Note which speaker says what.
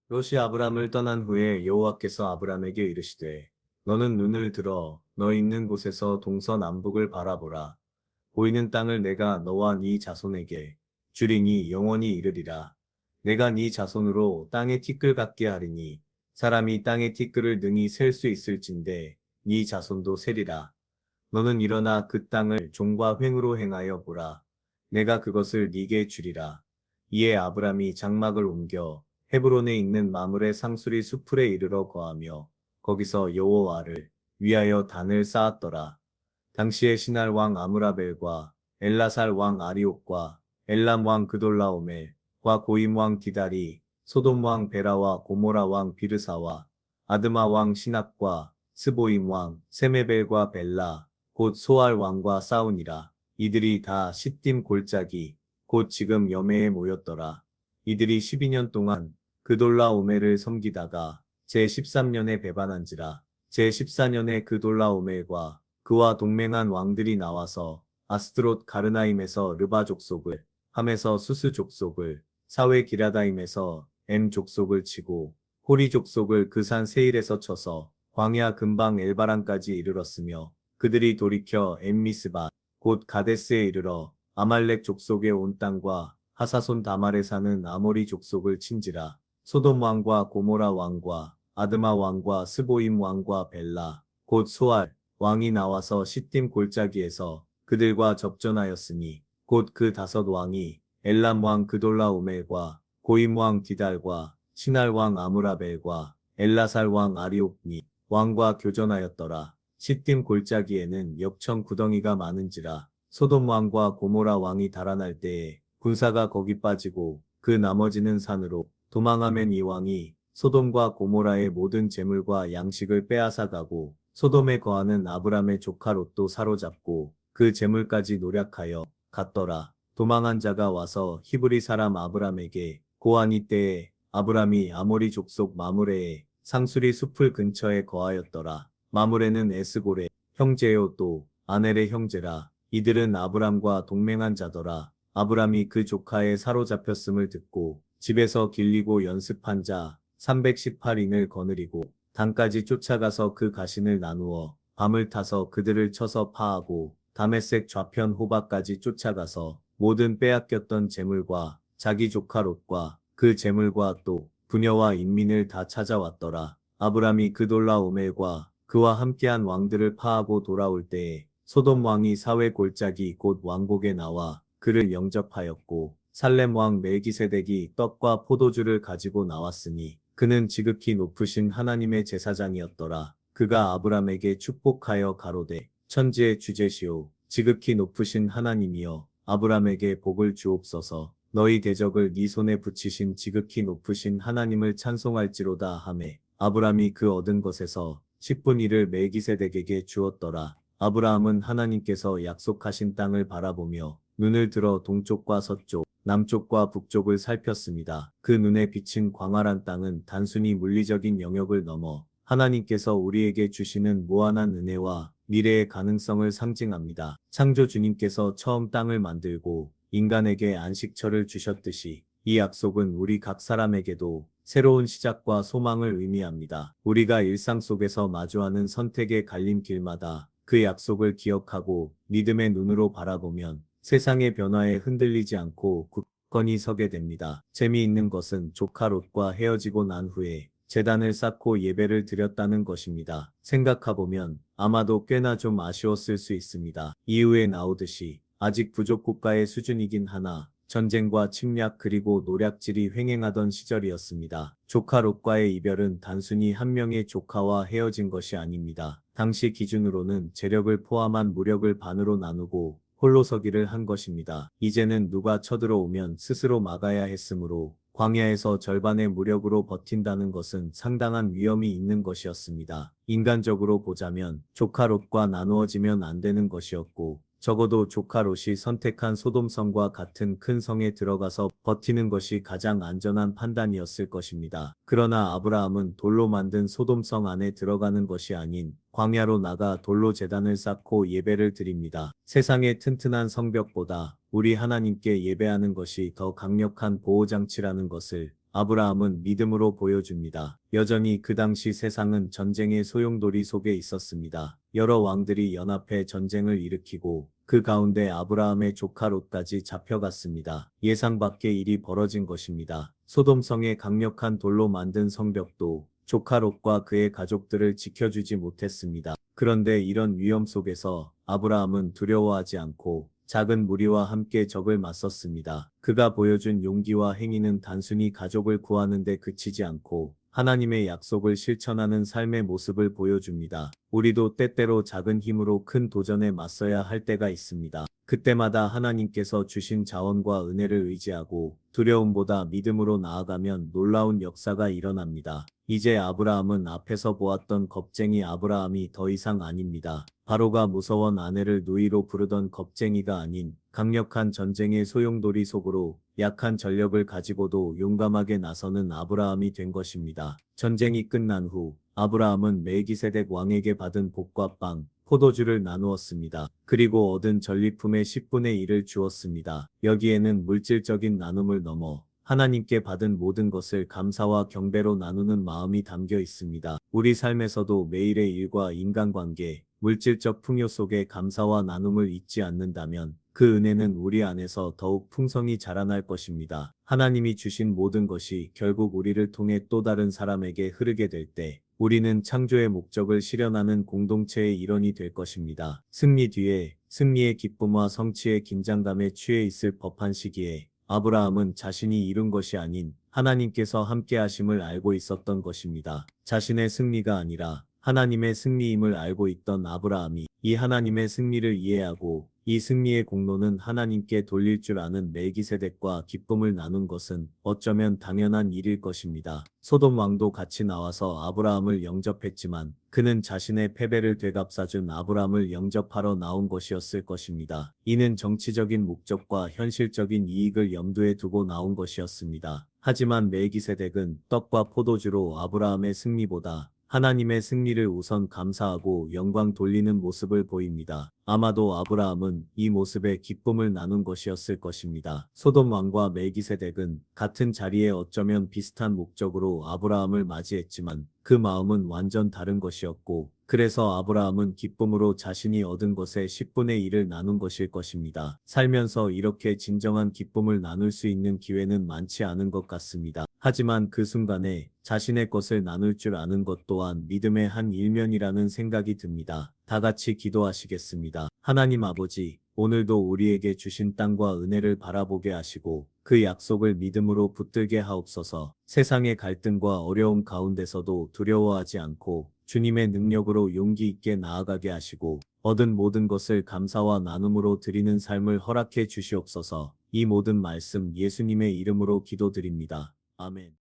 Speaker 1: 롯이 아브람을 떠난 후에 여호와께서 아브람에게 이르시되 너는 눈을 들어 너 있는 곳에서 동서남북을 바라보라. 보이는 땅을 내가 너와 네 자손에게 주리니 영원히 이르리라. 내가 네 자손으로 땅의 티끌 같게 하리니 사람이 땅의 티끌을 능히 셀 수 있을진데 네 자손도 세리라. 너는 일어나 그 땅을 종과 횡으로 행하여 보라. 내가 그것을 네게 주리라. 이에 아브람이 장막을 옮겨 헤브론에 있는 마므레 상수리 수풀에 이르러 거하며 거기서 여호와를 위하여 단을 쌓았더라. 당시에 신할 왕 아므라벨과 엘라살 왕 아리옥과 엘람 왕 그돌라오멜과 고임 왕 디달이 소돔 왕 베라와 고모라 왕 비르사와 아드마 왕 시납과 스보임 왕 세메벨과 벨라 곧 소알 왕과 싸우니라. 이들이 다 시딤 골짜기 곧 지금 여매에 모였더라. 이들이 12년 동안 그돌라오멜을 섬기다가 제13년에 배반한지라. 제14년에 그돌라오멜과 그와 동맹한 왕들이 나와서 아스트롯 가르나임에서 르바 족속을, 함에서 수스 족속을, 사웨 기라다임에서 엠 족속을 치고 호리 족속을 그 산 세일에서 쳐서 광야 근방 엘바란까지 이르렀으며 그들이 돌이켜 엠미스바 곧 가데스에 이르러 아말렉 족속의 온 땅과 하사손 다말에 사는 아모리 족속을 친지라. 소돔 왕과 고모라 왕과 아드마 왕과 스보임 왕과 벨라 곧 소알 왕이 나와서 시딤 골짜기에서 그들과 접전하였으니 곧 그 다섯 왕이 엘람 왕 그돌라오멜과 고임 왕 디달과 신할 왕 아므라벨과 엘라살 왕 아리옥니 왕과 교전하였더라. 시딤 골짜기에는 역청 구덩이가 많은지라. 소돔 왕과 고모라 왕이 달아날 때에 군사가 거기 빠지고 그 나머지는 산으로 도망하면 이 왕이 소돔과 고모라의 모든 재물과 양식을 빼앗아가고 소돔에 거하는 아브람의 조카 롯도 사로잡고 그 재물까지 노략하여 갔더라. 도망한 자가 와서 히브리 사람 아브람에게 고하니 때에 아브람이 아모리 족속 마므레의 상수리 숲을 근처에 거하였더라. 마므레는 에스골의 형제요 또 아넬의 형제라. 이들은 아브람과 동맹한 자더라. 아브람이 그 조카의 사로잡혔음을 듣고 집에서 길리고 연습한 자 318인을 거느리고 단까지 쫓아가서 그 가신을 나누어 밤을 타서 그들을 쳐서 파하고 다메섹 좌편 호박까지 쫓아가서 모든 빼앗겼던 재물과 자기 조카 롯과 그 재물과 또 부녀와 인민을 다 찾아왔더라. 아브람이 그돌라오멜과 그와 함께한 왕들을 파하고 돌아올 때에 소돔 왕이 사회 골짜기 곧 왕곡에 나와 그를 영접하였고 살렘 왕 멜기세덱이 떡과 포도주를 가지고 나왔으니 그는 지극히 높으신 하나님의 제사장이었더라. 그가 아브람에게 축복하여 가로되 천지의 주제시오 지극히 높으신 하나님이여 아브람에게 복을 주옵소서. 너희 대적을 네 손에 붙이신 지극히 높으신 하나님을 찬송할지로다 하매 아브람이 그 얻은 것에서 10분 1을 멜기세덱에게 주었더라. 아브라함은 하나님께서 약속하신 땅을 바라보며 눈을 들어 동쪽과 서쪽, 남쪽과 북쪽을 살폈습니다. 그 눈에 비친 광활한 땅은 단순히 물리적인 영역을 넘어 하나님께서 우리에게 주시는 무한한 은혜와 미래의 가능성을 상징합니다. 창조 주님께서 처음 땅을 만들고 인간에게 안식처를 주셨듯이 이 약속은 우리 각 사람에게도 새로운 시작과 소망을 의미합니다. 우리가 일상 속에서 마주하는 선택의 갈림길마다 그 약속을 기억하고 믿음의 눈으로 바라보면 세상의 변화에 흔들리지 않고 굳건히 서게 됩니다. 재미있는 것은 조카 롯과 헤어지고 난 후에 제단을 쌓고 예배를 드렸다는 것입니다. 생각해보면 아마도 꽤나 좀 아쉬웠을 수 있습니다. 이후에 나오듯이 아직 부족 국가의 수준이긴 하나 전쟁과 침략 그리고 노략질이 횡행하던 시절이었습니다. 조카 롯과의 이별은 단순히 한 명의 조카와 헤어진 것이 아닙니다. 당시 기준으로는 재력을 포함한 무력을 반으로 나누고 홀로 서기를 한 것입니다. 이제는 누가 쳐들어오면 스스로 막아야 했으므로 광야에서 절반의 무력으로 버틴다는 것은 상당한 위험이 있는 것이었습니다. 인간적으로 보자면 조카 롯과 나누어지면 안 되는 것이었고 적어도 조카 롯이 선택한 소돔성과 같은 큰 성에 들어가서 버티는 것이 가장 안전한 판단이었을 것입니다. 그러나 아브라함은 돌로 만든 소돔성 안에 들어가는 것이 아닌 광야로 나가 돌로 제단을 쌓고 예배를 드립니다. 세상의 튼튼한 성벽보다 우리 하나님께 예배하는 것이 더 강력한 보호장치라는 것을 아브라함은 믿음으로 보여줍니다. 여전히 그 당시 세상은 전쟁의 소용돌이 속에 있었습니다. 여러 왕들이 연합해 전쟁을 일으키고 그 가운데 아브라함의 조카 롯까지 잡혀갔습니다. 예상 밖의 일이 벌어진 것입니다. 소돔성의 강력한 돌로 만든 성벽도 조카 롯과 그의 가족들을 지켜주지 못했습니다. 그런데 이런 위험 속에서 아브라함은 두려워하지 않고 작은 무리와 함께 적을 맞섰습니다. 그가 보여준 용기와 행위는 단순히 가족을 구하는 데 그치지 않고 하나님의 약속을 실천하는 삶의 모습을 보여줍니다. 우리도 때때로 작은 힘으로 큰 도전에 맞서야 할 때가 있습니다. 그때마다 하나님께서 주신 자원과 은혜를 의지하고 두려움보다 믿음으로 나아가면 놀라운 역사가 일어납니다. 이제 아브라함은 앞에서 보았던 겁쟁이 아브라함이 더 이상 아닙니다. 바로가 무서워 아내를 누이로 부르던 겁쟁이가 아닌 강력한 전쟁의 소용돌이 속으로 약한 전력을 가지고도 용감하게 나서는 아브라함이 된 것입니다. 전쟁이 끝난 후 아브라함은 멜기세덱 왕에게 받은 복과 빵, 포도주를 나누었습니다. 그리고 얻은 전리품의 10분의 1을 주었습니다. 여기에는 물질적인 나눔을 넘어 하나님께 받은 모든 것을 감사와 경배로 나누는 마음이 담겨 있습니다. 우리 삶에서도 매일의 일과 인간관계, 물질적 풍요 속에 감사와 나눔을 잊지 않는다면 그 은혜는 우리 안에서 더욱 풍성히 자라날 것입니다. 하나님이 주신 모든 것이 결국 우리를 통해 또 다른 사람에게 흐르게 될 때 우리는 창조의 목적을 실현하는 공동체의 일원이 될 것입니다. 승리 뒤에 승리의 기쁨과 성취의 긴장감에 취해 있을 법한 시기에 아브라함은 자신이 이룬 것이 아닌 하나님께서 함께 하심을 알고 있었던 것입니다. 자신의 승리가 아니라 하나님의 승리임을 알고 있던 아브라함이 이 하나님의 승리를 이해하고 이 승리의 공로는 하나님께 돌릴 줄 아는 멜기세덱과 기쁨을 나눈 것은 어쩌면 당연한 일일 것입니다. 소돔 왕도 같이 나와서 아브라함을 영접했지만 그는 자신의 패배를 되갚아준 아브라함을 영접하러 나온 것이었을 것입니다. 이는 정치적인 목적과 현실적인 이익을 염두에 두고 나온 것이었습니다. 하지만 멜기세덱은 떡과 포도주로 아브라함의 승리보다 하나님의 승리를 우선 감사하고 영광 돌리는 모습을 보입니다. 아마도 아브라함은 이 모습에 기쁨을 나눈 것이었을 것입니다. 소돔 왕과 멜기세덱은 같은 자리에 어쩌면 비슷한 목적으로 아브라함을 맞이했지만 그 마음은 완전 다른 것이었고 그래서 아브라함은 기쁨으로 자신이 얻은 것의 10분의 1을 나눈 것일 것입니다. 살면서 이렇게 진정한 기쁨을 나눌 수 있는 기회는 많지 않은 것 같습니다. 하지만 그 순간에 자신의 것을 나눌 줄 아는 것 또한 믿음의 한 일면이라는 생각이 듭니다. 다 같이 기도하시겠습니다. 하나님 아버지, 오늘도 우리에게 주신 땅과 은혜를 바라보게 하시고 그 약속을 믿음으로 붙들게 하옵소서. 세상의 갈등과 어려움 가운데서도 두려워하지 않고 주님의 능력으로 용기 있게 나아가게 하시고 얻은 모든 것을 감사와 나눔으로 드리는 삶을 허락해 주시옵소서. 이 모든 말씀 예수님의 이름으로 기도드립니다. 아멘.